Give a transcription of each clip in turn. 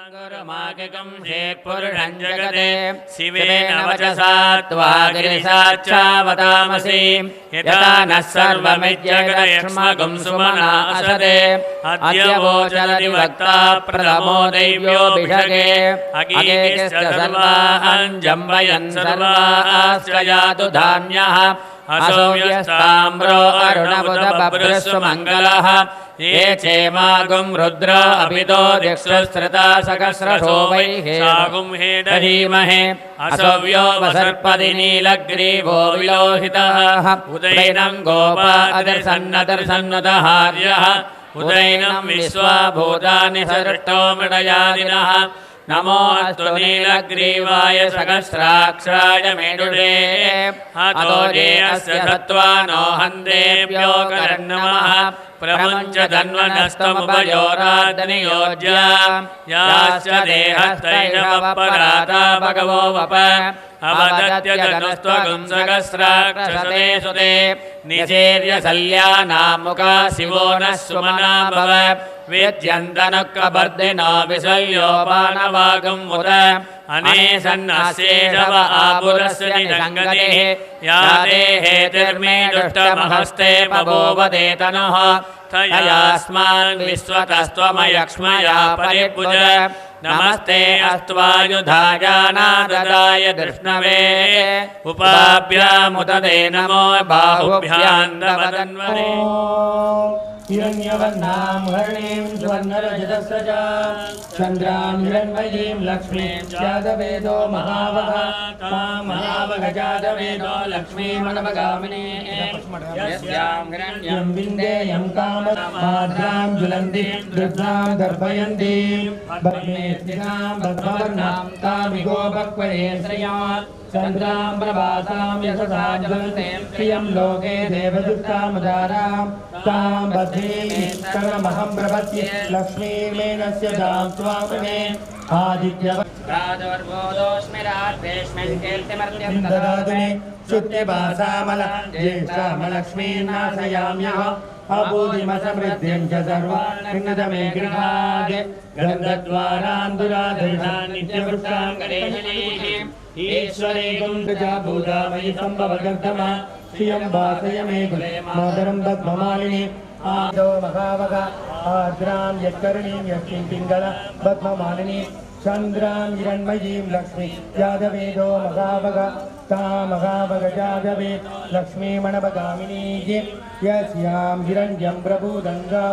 गुरुमागिकं शेत्पुरुषं जगते शिवेन वचसा त्वा गिरिसाक्षावतामसि यथा नः सर्वमिज्जगदक्ष्मगुं सुमना असदे अद्य वोचरति वक्ता प्रथमो दैव्योऽभिषगे अगीकिश्च सर्वान् जम्बयन् सर्वाश्च यातु धान्यः असौव्यस्ताम्रो अरुणबुधबभ्रस्वमङ्गलः ये चेमागुं रुद्र अभितो दिक्षुस्त्रता सकस्रशो वैः सागुं हेडधीमहे असौव्यो वसर्पदि नीलग्रीवो विलोहितः उदैनं गोपा अदर्शन्नदर्शन्नदहार्यः उदैनं विश्वा भूतानि सृष्टो मृडयादिनः नमोऽस्तु नीलग्रीवाय सहस्राक्षाय मेरुडे हतोजे अस्य सत्त्वानो हन्देभ्यो करन्नमः प्रमुञ्च धन्वनस्तमुपयोरादनियोज्य याश्च देहस्तैषवपराता भगवो वप अवदत्य जनुस्त्वगुं सहस्राक्षसते सुते निचेर्य सल्यानामुका शिवो नः सुमना भव वेद्यन्तनुक्कबर्दिनो विसल्योपानवागुं मुद अनेसन्नशेषव आपुरस्य निसङ्गतिः या देहेतिर्मे दुष्टमहस्ते बभूवते तनुः तयास्मान् विश्वतस्त्वमयक्ष्मया परिभुज नमस्ते अस्त्वायुधायानाददाय कृष्णवे उपाभ्यामुदते नमो बाहुभ्यां नवदन्वरे हिरण्यवर्णां हरिणीं स्वर्णरजतस्रजां चन्द्रां हिरण्मयीं लक्ष्मीं जातवेदो महावः तां महावगजातवेदो लक्ष्मीमनवगामिनीं यस्यां हिरण्यं विन्देयं काममाद्रां ज्वलन्तीं रुद्रां दर्पयन्तीं भग्नेस्थितां भद्मवर्णां तामिगो भक्वये श्रयां चन्द्रां प्रभासां यशसा ज्वलन्तीं प्रियं लोके देवदुष्टामुदारां तां बद्धीं सर्वमहं प्रपद्ये लक्ष्मीर्मेणस्य दां स्वामिने आदित्यवदोस्मिरार्धेष्मिन्केल्तिमर्त्यन्तदादिने शुद्धिभासामलज्येष्ठामलक्ष्मीर्नाशयाम्यः अबोधिमसमृद्धिं च सर्वान्निन्दमे गृहाद् गन्धद्वारान्दुराधरितान् नित्यवृत्तां गणेशिनीः ईश्वरे गुण्डजा भूतामयि सम्भवगर्धमा श्रियं वासय मे कुले मातरं पद्ममालिनी आदो महावग आर्द्रां यत्कर्णीं यक्षीं पिङ्गल पद्ममालिनी चन्द्रां हिरण्मयीं लक्ष्मी यादवेदो महावग ता महावग जादवे लक्ष्मीमणवगामिनी यस्यां हिरण्यं प्रभुदङ्गा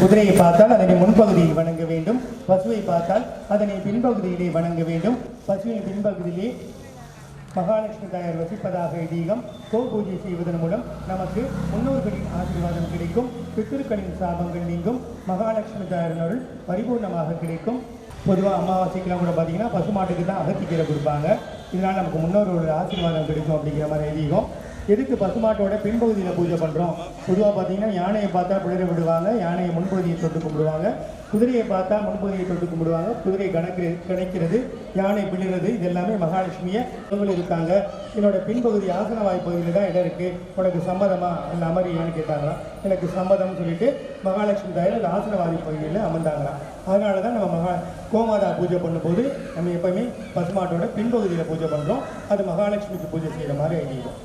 குதிரையை பார்த்தால் அதனை முன்பகுதியில் வணங்க வேண்டும், பசுவை பார்த்தால் அதனை பின்பகுதியிலே வணங்க வேண்டும். பசுவின் பின்பகுதியிலே மகாலட்சுமி தாயார் வசிப்பதாக ஐதீகம். கோ பூஜை செய்வதன் மூலம் நமக்கு முன்னோர்களின் ஆசீர்வாதம் கிடைக்கும், பித்திருக்களின் சாபங்கள் நீங்கும், மகாலட்சுமி தாயாரின் அருள் பரிபூர்ணமாக கிடைக்கும். பொதுவாக அமாவாசைக்கெல்லாம் கூட பார்த்தீங்கன்னா பசுமாட்டுக்கு தான் அகத்திக்கீரை கொடுப்பாங்க. இதனால் நமக்கு முன்னோர்களோட ஆசீர்வாதம் கிடைக்கும் அப்படிங்கிற மாதிரி ஐதீகம். எதுக்கு பசுமாட்டோட பின்பகுதியில் பூஜை பண்ணுறோம்? பொதுவாக பார்த்தீங்கன்னா யானையை பார்த்தா பிளற விடுவாங்க, யானையை முன்பகுதியை தொட்டு கும்பிடுவாங்க. குதிரையை பார்த்தா முன்பகுதியை தொட்டு கும்பிடுவாங்க. குதிரை கணக்கிறது, யானை பிளிறது, இது எல்லாமே மகாலட்சுமியை இருக்காங்க. என்னோட பின்பகுதி ஆசன வாய்ப்பகுதியில் தான் இடம் இருக்குது, உனக்கு சம்மதமா இல்லை அமரியான்னு கேட்டாங்களாம். எனக்கு சம்மதம்னு சொல்லிட்டு மகாலட்சுமி தாயார் அந்த ஆசனவாதி பகுதியில் அமர்ந்தாங்களாம். அதனால தான் நம்ம கோமாதா பூஜை பண்ணும்போது நம்ம எப்பவுமே பசுமாட்டோட பின்பகுதியில் பூஜை பண்ணுறோம். அது மகாலட்சுமிக்கு பூஜை செய்கிற மாதிரி ஐதீகம்.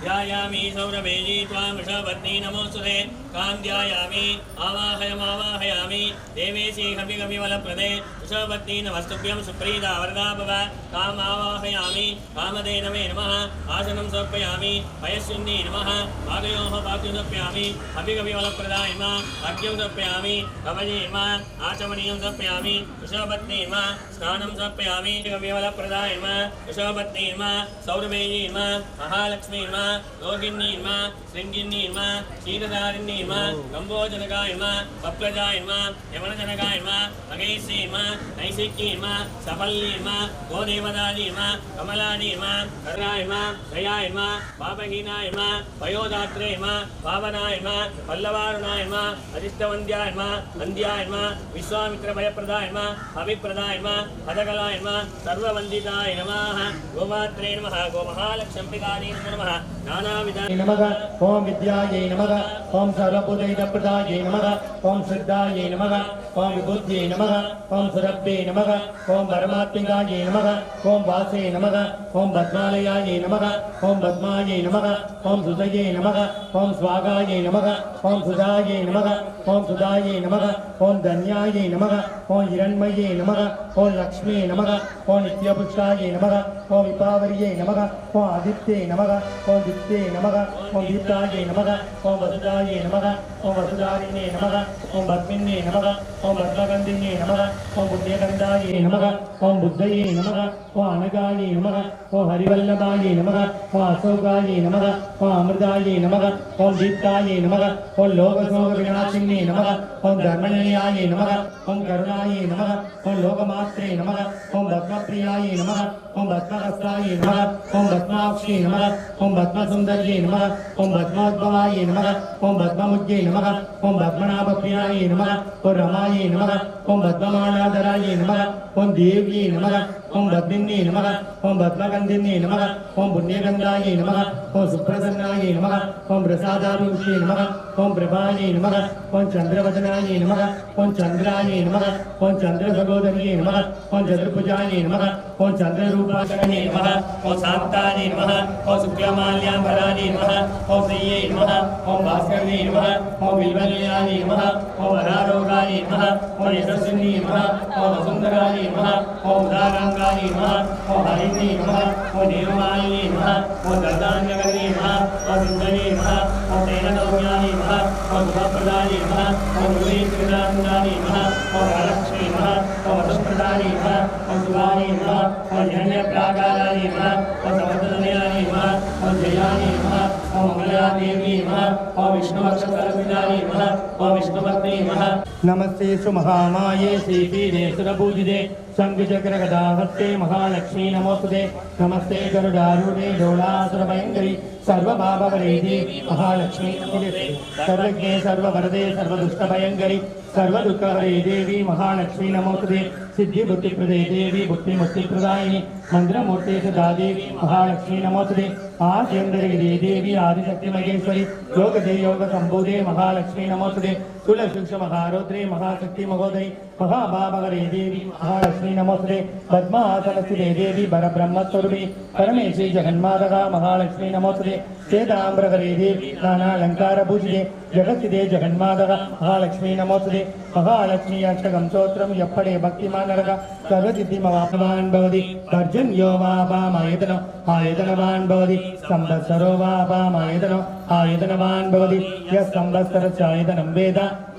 ध्यायामि सौरभेजी त्वां वृषभवत्नी नमोऽस्तुते कां ध्यायामि आवाहयामि देवेशी कविकविवलप्रदे वृषभवत्नी नमस्तुभ्यं सुप्रीता वरदा भव काम् आवाहयामि कामधेनवे नमः आसनं समर्पयामि पयस्विन्यै नमः पादयोः पाद्यं समर्पयामि कविकविवलप्रदाय नमः अर्घ्यं समर्पयामि कवये नमः आचमनीयं समर्पयामि वृषभवत्नी नमः स्नानं समर्पयामि कविकविवलप्रदाय नमः वृषभवत्नी नमः सौरभेजी नमः महालक्ष्मी नमः योगिनी नमः श्रृंगिनी नमः क्षीरधारिणी नमः गंभोजनकाय नमः पप्लजाय नमः यमनजनकाय नमः महेशी नमः नैशिकी नमः सफल्ली नमः गोदेवदानी नमः कमलानी नमः करणाय नमः दयाय नमः पापहीनाय नमः पयोदात्रे नमः पावनाय नमः पल्लवारुणाय नमः अधिष्ठवन्द्याय नमः वन्द्याय नमः विश्वामित्रभयप्रदाय नमः अभिप्रदाय नमः पदकलाय नमः सर्ववन्दिताय नमः गोमात्रे नमः गोमहालक्ष्म्यम्बिकायै नमः नानाविधाय नमः ओम विद्यायै नमः ओम सर्वभूतैकप्रदायै नमः ओम श्रद्धायै नमः ओम विभूत्यै नमः ओम सुरभ्ये नमः ओम परमात्मिकायै नमः ओम वासे नमः ओम पद्मालयायै नमः ओम पद्मायै नमः ओम सुदये नमः ओम स्वागायै नमः ओम सुधायै नमः ओम सुधायै नमः ओम धन्यायै नमः ओम हिरण्मये नमः ओम लक्ष्मी नमः ओम नित्यपुष्टायै नमः ओम विपावर्ये नमः ओम आदित्ये नमः ओम दित्ये नमः ओम दीप्तायै नमः ओम वसुदायै नमः ओम वसुधारिणे नमः ओम पद्मिन्ये नमः ओम पद्मगन्धिन्ये नमः ओम पुण्यगन्धायै नमः ओम बुद्धये नमः ओम अनगायै नमः ओम हरिवल्लभायै नमः ओम अशोकायै नमः ओम अमृतायै नमः ओम दीप्तायै नमः ओम लोकशोकविनाशिन्ये नमः ओम धर्मनिलयायै नमः ओम करुणायै नमः ओम लोकमात्रे नमः ओम पद्मप्रियायै नमः ओम पद्महस्तायै नमः ओम पद्माक्षे नमः ओम पद्मसुन्दर्ये नमः ओम पद्मोद्भवायै नमः ओम पद्ममुद्ये नमः ओम पद्मनाभप्रियायै नमः ओम रमायै नमः ओम पद्ममालाधरायै नमः ओम देव्यै नमः ओम पद्मिन्ये नमः ओम पद्मगन्धिन्ये नमः ओम पुण्यगन्धायै नमः ओम सुप्रसन्नायै नमः ओम प्रसादाभिषे नमः ओम प्रभायै नमः ओम चन्द्रवदनायै नमः ओम चन्द्रायै नमः ओम चन्द्रसहोदर्ये नमः ओम चतुर्भुजायै नमः ओम चन्द्ररूपाशये नमः ओम शान्तायै नमः ओम शुक्लमाल्याम्बरायै नमः ओम श्रीयै नमः ओम भास्कर्यै नमः ओम विल्वल्यायै नमः ओम वरारोगायै नमः ओम यशस्विन्यै नमः ओम वसुन्धरायै नमः ओम उदाराङ्गायै नमः ओम हरिण्यै नमः ओम देवमायै नमः ओम दर्दान्यगर्यै नमः ओम सुन्दर्यै नमः ओम तेनसौम्यायै नमः ओम शुभप्रदायै नमः ओम गुणैश्वर्यानन्दायै नमः ओम वरलक्ष्मी नमः ओम वसुप्रदायै नमः ओम शुभायै नमः ओम हिरण्यप्राकारायै नमः ओम समर्थनयायै नमः ओम जयायै नमः ओम मंगलादेवी नमः ओम विष्णुवक्षसरस्वत्यायै नमः ओम विष्णुभक्त्यै नमः नमस्ते सुमहामाये श्रीपीठे सुरपूजिते शङ्खचक्रगदाहस्ते महालक्ष्मी नमोस्तुते नमस्ते गरुडारूढे डोलासुरभयङ्करी सर्वभाववरे देवी महालक्ष्मी नमोस्तुते सर्वज्ञे सर्ववरदे सर्वदुष्टभयङ्करी सर्वदुःखहरे देवी महालक्ष्मी नमोस्तुते सिद्धिबुद्धिप्रदे देवी बुद्धिमुक्तिप्रदायिनी मन्त्रमूर्ते सदा देवी महालक्ष्मी नमोस्तुते आद्यन्तरिगिरे देवी आदिशक्ति महेश्वरी योगदे योगसम्भूते महालक्ष्मी नमोस्तुते कुलसूक्ष्महारौद्रे महाशक्ति महोदयी महाभावहरे देवी महालक्ष्मी नमोस्तुते पद्मासनस्थिते देवी परब्रह्मस्वरूपी परमेश्वरी जगन्माता महालक्ष्मी नमोस्तुते श्वेताम्बरहरे देवी नानालङ्कारभूषिते जगत्स्थिते जगन्माता महालक्ष्मी नमोस्तुते महालक्ष्मी अष्टकं स्तोत्रं यप्पडे भक्तिमानरः सर्वसिद्धिमवाप्तवान् भवति पर्जन्यो वापामायतनो आयतनवान् भवति संवत्सरो वापामायतनो आयतनवान् भवति यः संवत्सरस्यायतनं वेद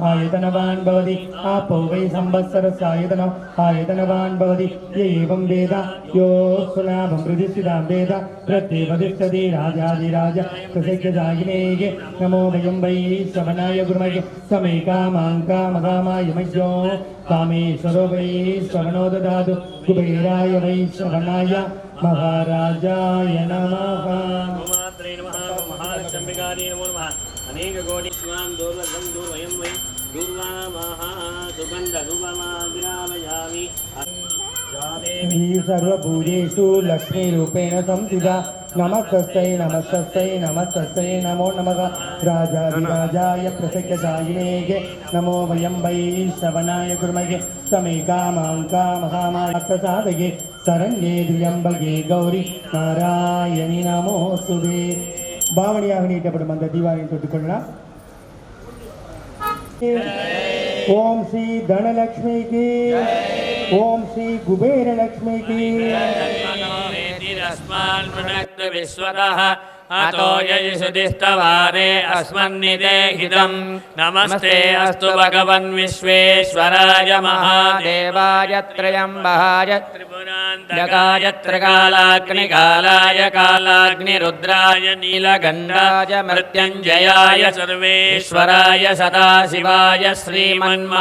आयतनवान् भवति आपो वै संवत्सरस्यायतनो आयतनवान् भवति य एवं वेद यो सुलाभं प्रतिष्ठितां वेद प्रत्येकतिष्ठति राजाधिराज प्रसिद्धजागिनेगे नमो वयं वै श्रवणाय गुरुमगे समे कामां कामकामाय मह्यो कामेश्वरो वै श्रवणो ददातु कुबेराय वै श्रवणाय महाराजाय नमः गोमात्रे नमः महालक्ष्म्बिकायै नमो नमः अनेककोटि स्वां दूर्वं दूर्वयं वै दूर्वामः सुगन्धरूपमादिरामयामि देवी सर्वभूतेषु लक्ष्मीरूपेण संस्थिता नमस्तस्यै नमस्तस्यै नमस्तस्यै नमो नमः राजाधिराजाय प्रसक्यजायिनेगे नमो वयं वै श्रवणाय कुर्मगे समे कामां कामकामाय प्रसादये शरण्ये त्र्यम्बके गौरी नारायणि நமோஸ்துதே பாவனியாக நீட்டப்படும் அந்த தீபாவளியை தொட்டுக்கொள்ளலாம். ஓம் ஸ்ரீ தனலக்ஷ்மி கி ओम श्री कुबेर लक्ष्मी की विश्वतः अतो यजुषुधिस्तवारे अस्मन्निदेहितं नमस्ते अस्तु भगवन् विश्वेश्वराय महादेवाय त्र्यम्बकाय त्रिपुरान्तकाय त्रिकालाग्निकालाय कालाग्निरुद्राय नीलगण्डाय मृत्युञ्जयाय सर्वेश्वराय सदाशिवाय श्रीमन्महादेवाय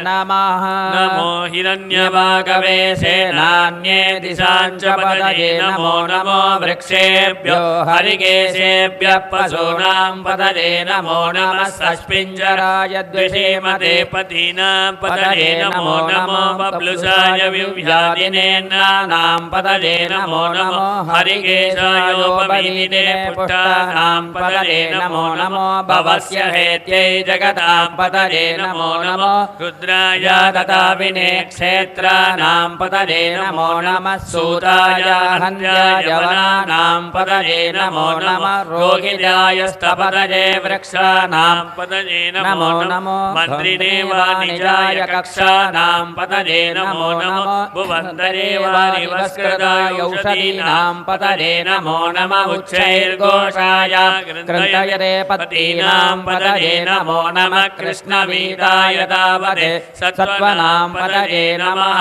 नमः नमो हिरण्यभागवे सेनान्ये दिशाञ्च पदये नमो नमो वृक्षे सर्वेभ्यो हरिकेशेभ्यः पशूनां पतये नमो नमः सस्पिञ्जराय द्विषेमते पतीनां पतये नमो नमो बब्लुसाय विव्याधिनेन्नानां पतये नमो नमो हरिकेशायोपवीदिने पुष्टानां पतये नमो नमो भवस्य हेत्यै जगतां पतये नमो नमो रुद्राय ददाविने क्षेत्राणां पतये नमो नमः सूताय हन्याय वनानां पतये नमो नमः रोहिण्याय स्तपतये वृक्षाणां पतये नमो नमो मन्त्रिणे वाणिजाय कक्षाणां पतये नमो नमो भुवन्तरे वाणिवस्कृताय औषधीनां पतये नमो नमः उच्चैर्घोषाय ग्रन्थयते पतीनां पतये नमो नमः कृष्णवीताय तावते सत्त्वनां पतये नमः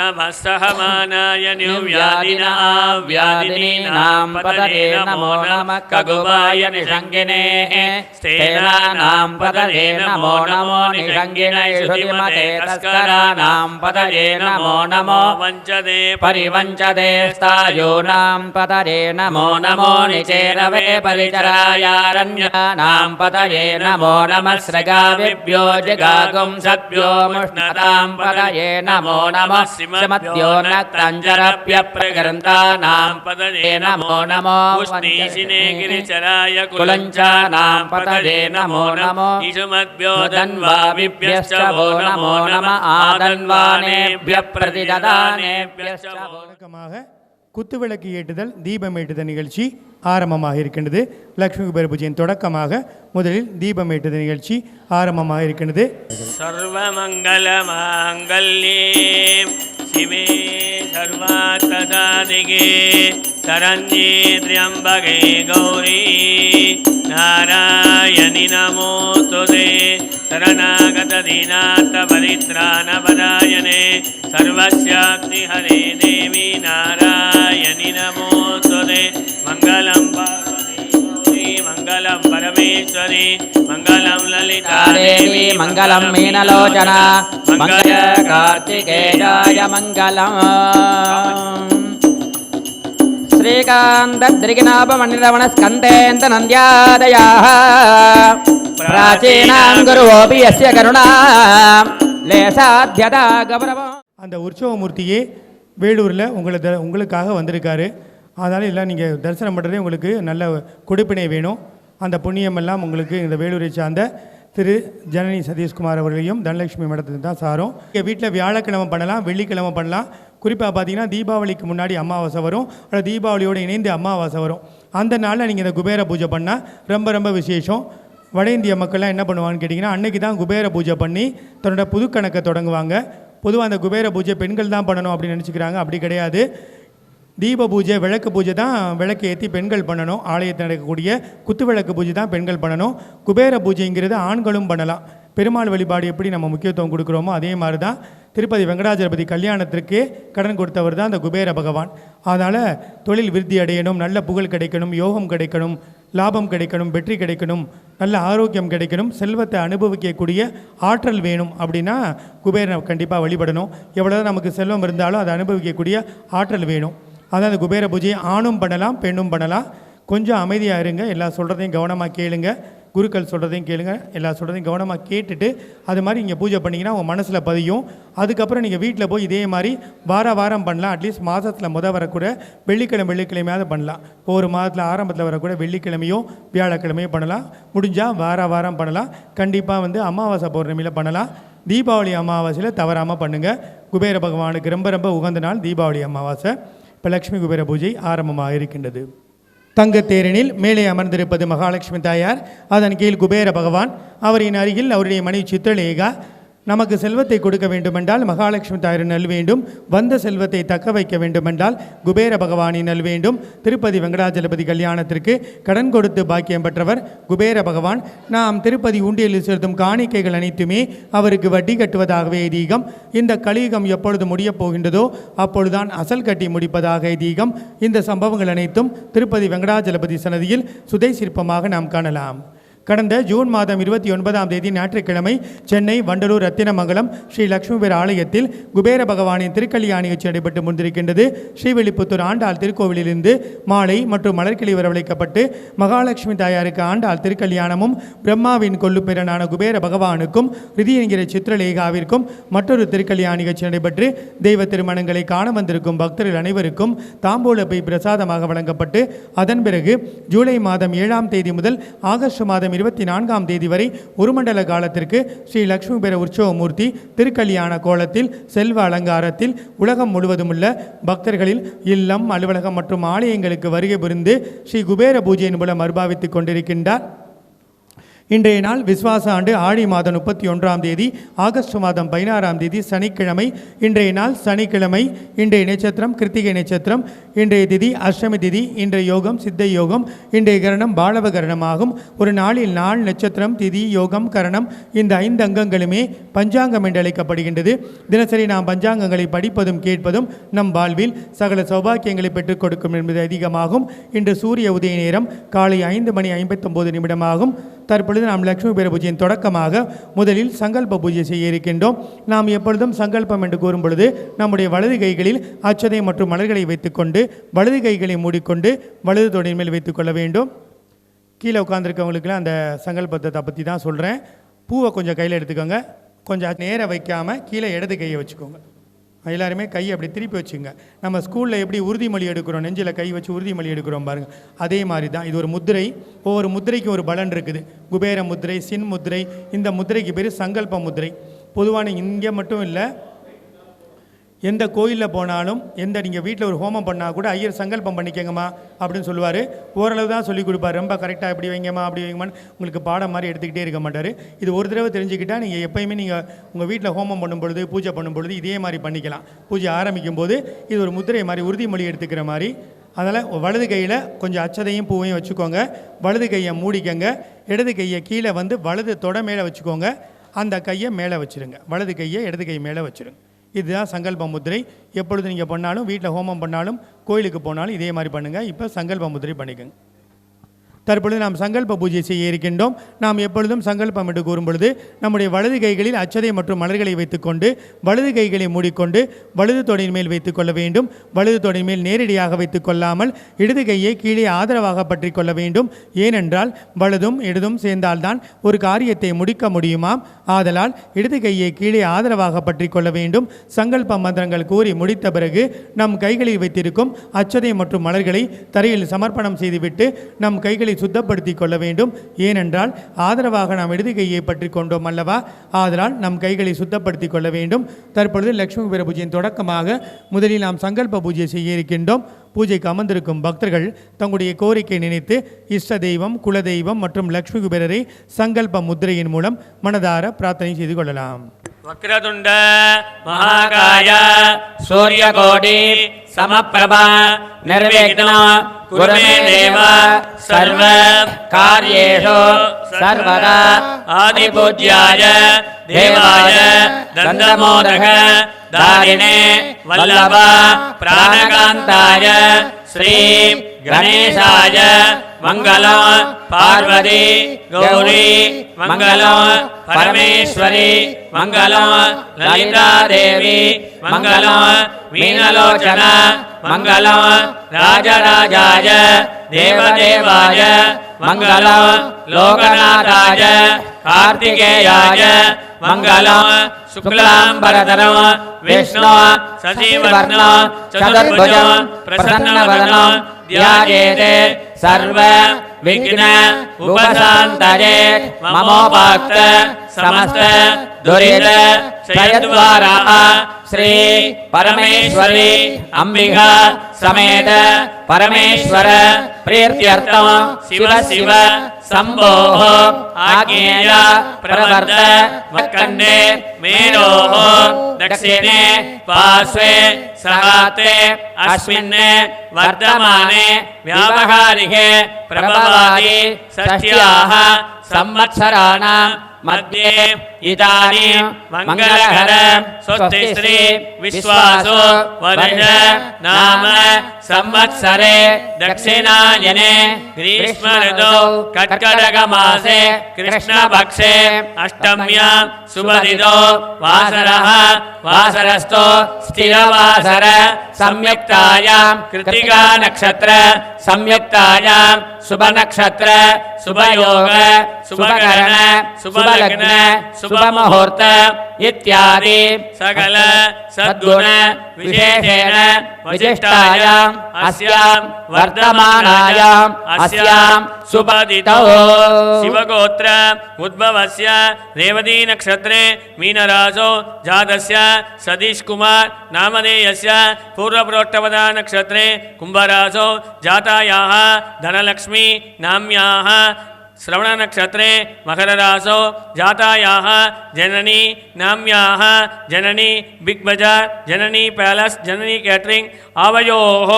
नमः सहमानाय निर्व्याधिनां पतये नमो नमः कगुबाय निषङ्गिने स्तेनानां पतये नमो नमो निषङ्गिने श्रुतिमते तस्कराणां पतये नमो नमो वञ्चते परिवञ्चते स्थायूनां पतये नमो नमो निचेरवे परिचरायारण्यानां पतये नमो नमः सृगाविभ्यो जगागुं सद्भ्यो मुष्णतां पतये नमो नमः सिमद्भ्यो नक्तञ्जरभ्यप्रगृन्तानां पतये नमो नमो उष्णीशिने गिरिचराय कुलञ्चानां पतये नमो नमो ईशुमद्भ्यो धन्वाविभ्यश्च वो नमो नमः आदन्वानेभ्यः प्रतिददानेभ्यश्च वो வழக்கமாக குத்துவிளக்கு ஏற்றுதல் தீபம் ஏற்றுதல் நிகழ்ச்சி ஆரம்பமாக இருக்கின்றது. லக்ஷ்மி குபேர பூஜையின் தொடக்கமாக முதலில் தீபம் ஏற்றுதல் நிகழ்ச்சி ஆரம்பமாக இருக்கின்றது. சர்வமங்கலமாங்கல்யே சிவே சர்வார்த்தசாதிகே சரண்யே த்ர்யம்பகே கௌரி நாராயணி நமோஸ்துதே சரணாகததீனார்த்த பரித்ராணபராயணே சர்வஸ்யாப்தி ஹரே தேவி நாராயணி நமோஸ்துதே மங்களம் பார்வதி கௌரி மங்களம் பரமேஸ்வரி மங்களம் லலிதா देवी मंगलम मीनलोचना मंगल कार्तिकेयाय मंगलम श्रीकान्तद्रिगिनाभमणिरवण स्कन्देन्द नन्द्यादयाः प्राचीनां गुरुवोऽपि यस्य करुणा लेसाध्यता गौरवम्. அந்த உற்சவமூர்த்தியே வேலூரில் உங்களுக்காக வந்திருக்காரு. அதனால் எல்லாம் நீங்கள் தரிசனம் பண்ணுறதே உங்களுக்கு நல்ல கொடுப்பினை வேணும். அந்த புண்ணியமெல்லாம் உங்களுக்கு இந்த வேலூரை சார்ந்த திரு ஜனனி சதீஷ்குமார் அவர்களையும் தனலட்சுமி மடத்துக்கு தான் சாரும். எங்கள் வீட்டில் வியாழக்கிழமை பண்ணலாம், வெள்ளிக்கிழமை பண்ணலாம். குறிப்பாக பார்த்தீங்கன்னா தீபாவளிக்கு முன்னாடி அமாவாசை வரும், அல்லது தீபாவளியோடு இணைந்து அமாவாசை வரும். அந்த நாளில் நீங்கள் இந்த குபேர பூஜை பண்ணால் ரொம்ப ரொம்ப விசேஷம். வட இந்திய மக்கள்லாம் என்ன பண்ணுவாங்கன்னு கேட்டிங்கன்னா அன்றைக்கி தான் குபேர பூஜை பண்ணி தன்னோட புது கணக்கை தொடங்குவாங்க. பொதுவாக அந்த குபேர பூஜை பெண்கள் தான் பண்ணணும் அப்படின்னு நினச்சிக்கிறாங்க. அப்படி கிடையாது. தீப பூஜை விளக்கு பூஜை தான் விளக்கு ஏற்றி பெண்கள் பண்ணணும். ஆலயத்தில் நடக்கக்கூடிய குத்து விளக்கு பூஜை தான் பெண்கள் பண்ணணும். குபேர பூஜைங்கிறது ஆண்களும் பண்ணலாம். பெருமாள் வழிபாடு எப்படி நம்ம முக்கியத்துவம் கொடுக்குறோமோ அதே மாதிரி தான் திருப்பதி வெங்கடாஜலபதி கல்யாணத்திற்கே கடன் கொடுத்தவர் தான் அந்த குபேர பகவான். அதனால் தொழில் விருத்தி அடையணும், நல்ல புகழ் கிடைக்கணும், யோகம் கிடைக்கணும், லாபம் கிடைக்கணும், வெற்றி கிடைக்கணும், நல்ல ஆரோக்கியம் கிடைக்கணும், செல்வத்தை அனுபவிக்கக்கூடிய ஆற்றல் வேணும் அப்படின்னா குபேரனை கண்டிப்பாக வழிபடணும். எவ்வளோதான் நமக்கு செல்வம் இருந்தாலும் அதை அனுபவிக்கக்கூடிய ஆற்றல் வேணும். அதான் அந்த குபேர பூஜையை ஆணும் பண்ணலாம், பெண்ணும் பண்ணலாம். கொஞ்சம் அமைதியாக இருங்க, எல்லா சொல்கிறதையும் கவனமாக கேளுங்க, குருக்கள் சொல்கிறதையும் கேளுங்க, எல்லா சொல்கிறதையும் கவனமாக கேட்டுட்டு அது மாதிரி இங்கே பூஜை பண்ணிங்கன்னா உங்கள் மனசில் பதியும். அதுக்கப்புறம் நீங்கள் வீட்டில் போய் இதே மாதிரி வாரம் பண்ணலாம். அட்லீஸ்ட் மாதத்தில் வரக்கூட வெள்ளிக்கிழமையாவது பண்ணலாம். ஒரு மாதத்தில் ஆரம்பத்தில் வரக்கூட வெள்ளிக்கிழமையோ வியாழக்கிழமையோ பண்ணலாம். முடிஞ்சால் வாரம் பண்ணலாம். கண்டிப்பாக அமாவாசை பௌர்ணமியில் பண்ணலாம். தீபாவளி அமாவாசையில் தவறாமல் பண்ணுங்கள். குபேர பகவானுக்கு ரொம்ப ரொம்ப உகந்த நாள் தீபாவளி அமாவாசை. இப்போ லக்ஷ்மி குபேர பூஜை ஆரம்பமாக இருக்கின்றது. தங்கத்தேரனில் மேலே அமர்ந்திருப்பது மகாலட்சுமி தாயார், அதன் கீழ் குபேர பகவான், அவரின் அருகில் அவருடைய மனைவி சித்திரலேகா. நமக்கு செல்வத்தை கொடுக்க வேண்டுமென்றால் மகாலட்சுமி தாயாரின் நல் வேண்டும். வந்த செல்வத்தை தக்க வைக்க வேண்டுமென்றால் குபேர பகவானின் நல் வேண்டும். திருப்பதி வெங்கடாஜலபதி கல்யாணத்திற்கு கடன் கொடுத்து பாக்கியம் பெற்றவர் குபேர பகவான். நாம் திருப்பதி உண்டியலில் செலுத்தும் காணிக்கைகள் அனைத்துமே அவருக்கு வட்டி கட்டுவதாகவே ஐதீகம். இந்த கலியுகம் எப்பொழுது முடியப் போகின்றதோ அப்பொழுதுதான் அசல் கட்டி முடிப்பதாக ஐதீகம். இந்த சம்பவங்கள் அனைத்தும் திருப்பதி வெங்கடாஜலபதி சன்னதியில் சுதை சிற்பமாக நாம் காணலாம். கடந்த ஜூன் மாதம் 29ஆம் தேதி ஞாயிற்றுக்கிழமை சென்னை வண்டலூர் ரத்தினமங்கலம் ஸ்ரீ லட்சுமிபுர ஆலயத்தில் குபேர பகவானின் திருக்கல்யாண நிகழ்ச்சி நடைபெற்று முடிந்திருக்கின்றது. ஸ்ரீவில்லிபுத்தூர் ஆண்டாள் திருக்கோவிலிருந்து மாலை மற்றும் மலர்கிளி வரவழைக்கப்பட்டு மகாலட்சுமி தாயாருக்கு ஆண்டாள் திருக்கல்யாணமும் பிரம்மாவின் கொல்லுப்பெறனான குபேர பகவானுக்கும் ரிதி என்கிற சித்திரலேகாவிற்கும் மற்றொரு திருக்கல்யாண நிகழ்ச்சி நடைபெற்று தெய்வ திருமணங்களை காண வந்திருக்கும் பக்தர்கள் அனைவருக்கும் தாம்பூல பை பிரசாதமாக வழங்கப்பட்டு அதன் பிறகு ஜூலை மாதம் 7ஆம் தேதி முதல் ஆகஸ்ட் மாதம் 24ஆம் தேதி வரை ஒரு மண்டல காலத்திற்கு ஸ்ரீ லட்சுமிபுர உற்சவமூர்த்தி திருக்கல்யாண கோலத்தில் செல்வ அலங்காரத்தில் உலகம் முழுவதும் உள்ள பக்தர்களில் இல்லம், அலுவலகம் மற்றும் ஆலயங்களுக்கு வருகை புரிந்து ஸ்ரீ குபேர பூஜையின் மூலம் அனுபவித்துக் கொண்டிருக்கின்றார். இன்றைய நாள் விஸ்வாச ஆண்டு ஆடி மாதம் 31ஆம் தேதி ஆகஸ்ட் மாதம் 16ஆம் தேதி சனிக்கிழமை. இன்றைய நாள் சனிக்கிழமை. இன்றைய நட்சத்திரம் கிருத்திகை நட்சத்திரம். இன்றைய திதி அஷ்டமி திதி. இன்றைய யோகம் சித்த யோகம். இன்றைய கரணம் பாலவ கரணமாகும். ஒரு நாளில் நாள் நட்சத்திரம் திதி யோகம் கரணம் இந்த 5 அங்கங்களுமே பஞ்சாங்கம் என்று அழைக்கப்படுகின்றது. தினசரி நாம் பஞ்சாங்கங்களை படிப்பதும் கேட்பதும் நம் வாழ்வில் சகல சௌபாக்கியங்களை பெற்றுக் கொடுக்கும் என்பது அதிகமாகும். இன்று சூரிய உதய நேரம் காலை 5:59 ஆகும். தற்பொழுது நாம் லட்சுமிபுர பூஜையின் தொடக்கமாக முதலில் சங்கல்ப பூஜை செய்ய இருக்கின்றோம். நாம் எப்பொழுதும் சங்கல்பம் என்று கூறும் பொழுது நம்முடைய வலது கைகளில் அச்சதை மற்றும் மலர்களை வைத்துக்கொண்டு வலது கைகளை மூடிக்கொண்டு வலது தொடையின் மேல் வைத்துக்கொள்ள வேண்டும். கீழே உட்காந்துருக்கவங்களுக்குலாம் அந்த சங்கல்பத்தை பற்றி தான் சொல்கிறேன். பூவை கொஞ்சம் கையில் எடுத்துக்கோங்க. கொஞ்சம் நேராக வைக்காமல் கீழே இடது கையை வச்சுக்கோங்க. எல்லாருமே கையை அப்படி திருப்பி வச்சுங்க. நம்ம ஸ்கூலில் எப்படி உறுதிமொழி எடுக்கிறோம், நெஞ்சில் கை வச்சு உறுதிமொழி எடுக்கிறோம் பாருங்கள், அதே மாதிரி தான் இது ஒரு முத்திரை. ஒவ்வொரு முத்திரைக்கும் ஒரு பலன் இருக்குது. குபேர முத்திரை, சின் முத்திரை. இந்த முத்திரைக்கு பேர் சங்கல்ப முத்திரை. பொதுவான இங்கே மட்டும் இல்லை, எந்த கோயிலில் போனாலும் நீங்கள் வீட்டில் ஒரு ஹோமம் பண்ணால் கூட ஐயர் சங்கல்பம் பண்ணிக்கங்கம்மா அப்படின்னு சொல்லுவார். ஓரளவு தான் சொல்லிக் கொடுப்பார். ரொம்ப கரெக்டாக இப்படி வைங்கம்மா அப்படி வைங்கம்மான்னு உங்களுக்கு பாடம் மாதிரி எடுத்துக்கிட்டே இருக்க மாட்டார். இது ஒரு தடவை தெரிஞ்சுக்கிட்டால் நீங்கள் எப்போயுமே நீங்கள் உங்கள் வீட்டில் ஹோமம் பண்ணும் பொழுது பூஜை பண்ணும் பொழுது இதே மாதிரி பண்ணிக்கலாம். பூஜை ஆரம்பிக்கும் போது இது ஒரு முத்திரை மாதிரி உறுதிமொழி எடுத்துக்கிற மாதிரி. அதனால் வலது கையில் கொஞ்சம் அச்சதையும் பூவையும் வச்சுக்கோங்க. வலது கையை மூடிக்கங்க. இடது கையை கீழே வலது தொடை மேலே வச்சுக்கோங்க. அந்த கையை மேலே வச்சுருங்க. வலது கையை இடது கை மேலே வச்சுருங்க. இதுதான் சங்கல்ப முத்திரை. எப்பொழுது நீங்கள் பண்ணாலும், வீட்டில் ஹோமம் பண்ணாலும், கோயிலுக்கு போனாலும் இதே மாதிரி பண்ணுங்கள். இப்போ சங்கல்ப முத்திரை பண்ணிக்கோங்க. தற்பொழுது நாம் சங்கல்ப பூஜை செய்ய இருக்கின்றோம். நாம் எப்பொழுதும் சங்கல்பம் என்று கூறும் பொழுது நம்முடைய வலது கைகளில் அச்சதை மற்றும் மலர்களை வைத்துக்கொண்டு வலது கைகளை மூடிக்கொண்டு வலது தொடையின் மேல் வைத்துக்கொள்ள வேண்டும். வலது தொடையின் மேல் நேரடியாக வைத்துக் கொள்ளாமல் இடது கையை கீழே ஆதரவாக பற்றி கொள்ள வேண்டும். ஏனென்றால் வலதும் இடதும் சேர்ந்தால்தான் ஒரு காரியத்தை முடிக்க முடியுமாம். ஆதலால் இடது கையை கீழே ஆதரவாக பற்றி கொள்ள வேண்டும். சங்கல்ப மந்திரங்கள் கூறி முடித்த பிறகு நம் கைகளில் வைத்திருக்கும் அச்சதை மற்றும் மலர்களை தரையில் சமர்ப்பணம் செய்துவிட்டு நம் கைகளை சுத்தப்படுத்தி கொள்ள வேண்டும். ஏனென்றால் ஆதரவாக நாம் இடது கையை பற்றி கொண்டோம் அல்லவா. ஆதலால் நம் கைகளை சுத்தப்படுத்தி கொள்ள வேண்டும். தற்பொழுது லட்சுமிபுர பூஜையின் தொடக்கமாக முதலில் நாம் சங்கல்ப பூஜை செய்ய இருக்கின்றோம். பூஜைக்கு அமர்ந்திருக்கும் பக்தர்கள் தங்களுடைய கோரிக்கை நினைத்து இஷ்ட தெய்வம், குலதெய்வம் மற்றும் லட்சுமி குபேரரை சங்கல்ப முத்திரையின் மூலம் மனதார பிரார்த்தனை செய்து கொள்ளலாம். வக்ரதுண்ட மகாகாய சூரியகோடி சமப்பிரபா நிர்விக்ன குருமே தேவ சர்வ கார்யேஷு சர்வதா ஆதிபூஜ்யாய தேவாய தந்தமோதக தாரிணே வல்லப பிராணகாந்தாய ஸ்ரீ கணேசாய மங்களம் பார்வதி கௌரி மங்களம் பரமேஸ்வரி மங்களம் லலிதா தேவி மங்களம் மீனலோச்சன மங்களம் ராஜராஜாய தேவதேவாய மங்களம் லோகநாதாய கார்த்திகேயாய மங்களம் சுக்லாம்பரதரம் விஷ்ணு சசிவர்ணம் சதுர்புஜம் பிரசன்னவதனம் த்யாயேதே சர்வ விக்ன உபசாந்தரே மமோபாக்த சமஸ்த துரித க்ஷயத்வாரா ஸ்ரீ பரமேஸ்வரி அம்பிகா சமேத பரமேஸ்வர பிரீத்யர்த்தம் சிவ சிவ சம்போஹ ஆக்ஞேய பிரவர்த்த வக்கண்டே மேரோஹ தக்ஷிணே பாஸ்வே சகாத்தே அஸ்மின்னே வர்த்தமானே व्यावहारिके प्रभवादि षष्ट्याः संवत्सराणां मध्ये इतानि मंगलकर स्वस्ति श्री विश्वासो वर्ष नाम संवत्सरे दक्षिणायने ग्रीष्म ऋतौ कर्कटक मासे कृष्णपक्षे अष्टम्यां शुभदितो वासरः वासरस्तो स्थिरवासर संयुक्तायां कृत्तिका नक्षत्र संयुक्तायां शुभ नक्षत्र शुभयोग शुभकरण शुभलग्न शुभमुहूर्त इत्यादि सकल सद्गुण विशेषेण विशिष्टायाम् अस्यां वर्तमानायाम् अस्यां सुपदितौ शिवगोत्र उद्भवस्य रेवती नक्षत्रे मीनराशौ जातस्य सतीश कुमार नामधेयस्य पूर्वप्रोक्तवदा नक्षत्रे कुंभराशौ जातायाः धनलक्ष्मी नाम्याः श्रवण नक्षत्रे मकर राशौ जातायाः जननी नाम्याः जननी बिग बाजार जननी पैलेस जननी कैटरिंग आवयोः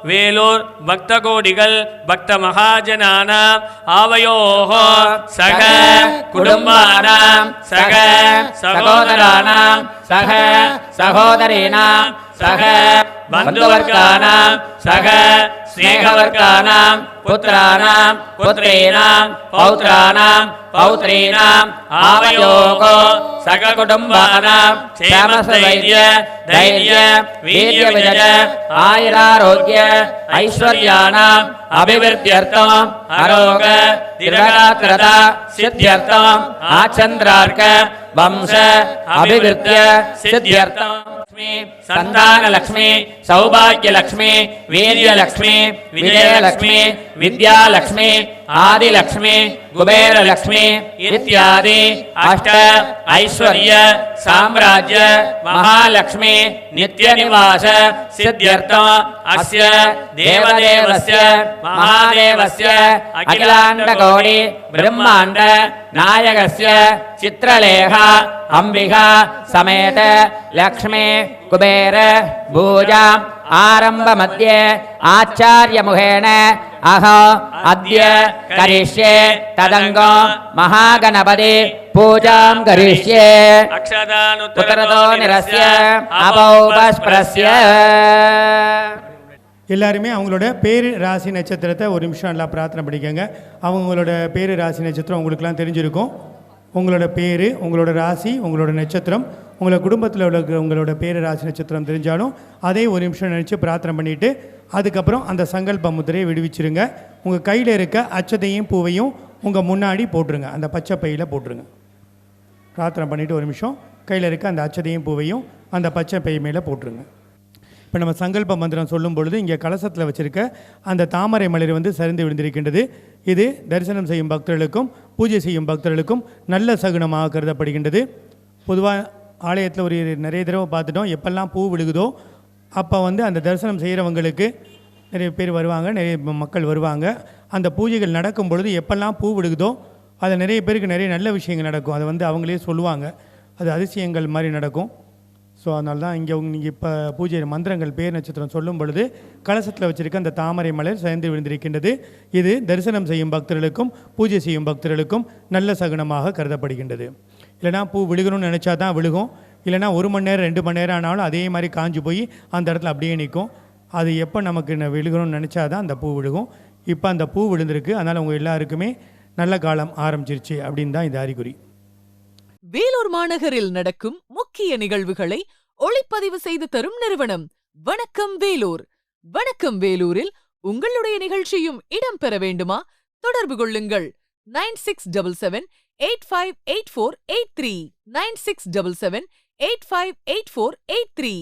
वेलूर भक्तकोडिगल भक्त महाजनानाम् आवयोः सह कुटुंबानां सह सहोदराणां सह सहोदरीणां सह बन्धुवर्गाणां सह स्नेहवर्गाणां पुत्राणां पुत्रीणां पौत्राणां पौत्रीणाम् आवयोः सककुटुम्बानां क्षेमस्थैर्य धैर्य वीर्यविजय आयुरारोग्य ऐश्वर्याणाम् अभिवृद्ध्यर्थम् आरोग दीर्घगात्रता सिद्ध्यर्थम् आचन्द्रार्क वंश अभिवृद्ध्य सिद्ध्यर्थम् संतानलक्ष्मी सौभाग्यलक्ष्मी वीर्यलक्ष्मी विजयलक्ष्मी विद्यालक्ष्मी आदिलक्ष्मी कुबेरलक्ष्मी इत्यादि अष्ट ऐश्वर्य साम्राज्य महालक्ष्मी नित्यनिवास सिद्ध्यर्थम् अस्य देवदेवस्य महादेवस्य अखिलाण्डकोटि ब्रह्माण्ड नायकस्य चित्रलेखा अंबिका समेत लक्ष्मी कुबेर भूजा आरंभ मध्ये आचार्य मुखेन अहो अद्य करिष्ये तदंगो महागणपति पूजां करिष्ये उत्तरतो निरस्य अपौपस्प्रस्य எல்லாருமே அவங்களோட பேரு ராசி நட்சத்திரத்தை ஒரு நிமிஷம் நல்லா பிரார்த்தனை பண்ணிக்கோங்க. அவங்களோட பேரு ராசி நட்சத்திரம் உங்களுக்குலாம் தெரிஞ்சிருக்கும். உங்களோட பேர் உங்களோட ராசி உங்களோட நட்சத்திரம் உங்களோட குடும்பத்தில் உள்ள உங்களோட பேரு ராசி நட்சத்திரம் தெரிஞ்சாலும் அதே ஒரு நிமிஷம் நினச்சி பிரார்த்தனை பண்ணிவிட்டு அதுக்கப்புறம் அந்த சங்கல்ப முத்திரையை விடுவிச்சிருங்க. உங்கள் கையில் இருக்க அச்சத்தையும் பூவையும் உங்கள் முன்னாடி போட்டுருங்க. அந்த பச்சை பையில் போட்டுருங்க. பிரார்த்தனை பண்ணிவிட்டு ஒரு நிமிஷம் கையில் இருக்க அந்த அச்சதையும் பூவையும் அந்த பச்சை பை மேலே போட்டுருங்க. இப்போ நம்ம சங்கல்ப மந்திரம் சொல்லும் பொழுது இங்கே கலசத்தில் வச்சுருக்க அந்த தாமரை மலர் சரிந்து விழுந்திருக்கின்றது. இது தரிசனம் செய்யும் பக்தர்களுக்கும் பூஜை செய்யும் பக்தர்களுக்கும் நல்ல சகுனமாக கருதப்படுகின்றது. பொதுவாக ஆலயத்தில் நிறைய தடவை பார்த்துட்டோம். எப்பெல்லாம் பூ விழுகுதோ அப்போ அந்த தரிசனம் செய்கிறவங்களுக்கு நிறைய பேர் வருவாங்க, நிறைய மக்கள் வருவாங்க. அந்த பூஜைகள் நடக்கும் பொழுது எப்பெல்லாம் பூ விழுகுதோ அது நிறைய பேருக்கு நிறைய நல்ல விஷயங்கள் நடக்கும். அதை அவங்களே சொல்லுவாங்க, அது அதிசயங்கள் மாதிரி நடக்கும். ஸோ அதனால தான் இங்கே நீங்கள் இப்போ பூஜை மந்திரங்கள் பேர் நட்சத்திரம் சொல்லும் பொழுது கலசத்தில் வச்சுருக்க அந்த தாமரை மலர் சேர்ந்து விழுந்திருக்கின்றது. இது தரிசனம் செய்யும் பக்தர்களுக்கும் பூஜை செய்யும் பக்தர்களுக்கும் நல்ல சகுனமாக கருதப்படுகின்றது. இல்லைனா பூ விழுகணும்னு நினச்சா தான் விழுகும், இல்லைனா 1 மணி நேரம் 2 மணி நேரம் ஆனாலும் அதே மாதிரி காஞ்சு போய் அந்த இடத்துல அப்படியே நிற்கும். அது எப்போ நமக்கு விழுகணும்னு நினச்சா தான் அந்த பூ விழுகும். இப்போ அந்த பூ விழுந்திருக்கு, அதனால் உங்கள் எல்லாருக்குமே நல்ல காலம் ஆரம்பிச்சிருச்சு அப்படின்னு தான் இது அறிகுறி. வேலூர் மாநகரில் நடக்கும் முக்கிய நிகழ்வுகளை ஒளிப்பதிவு செய்து தரும் நிறுவனம் வணக்கம் வேலூர். வணக்கம் வேலூரில் உங்களுடைய நிகழ்ச்சியும் இடம்பெற வேண்டுமா? தொடர்பு கொள்ளுங்கள் 9677858483 9677858483.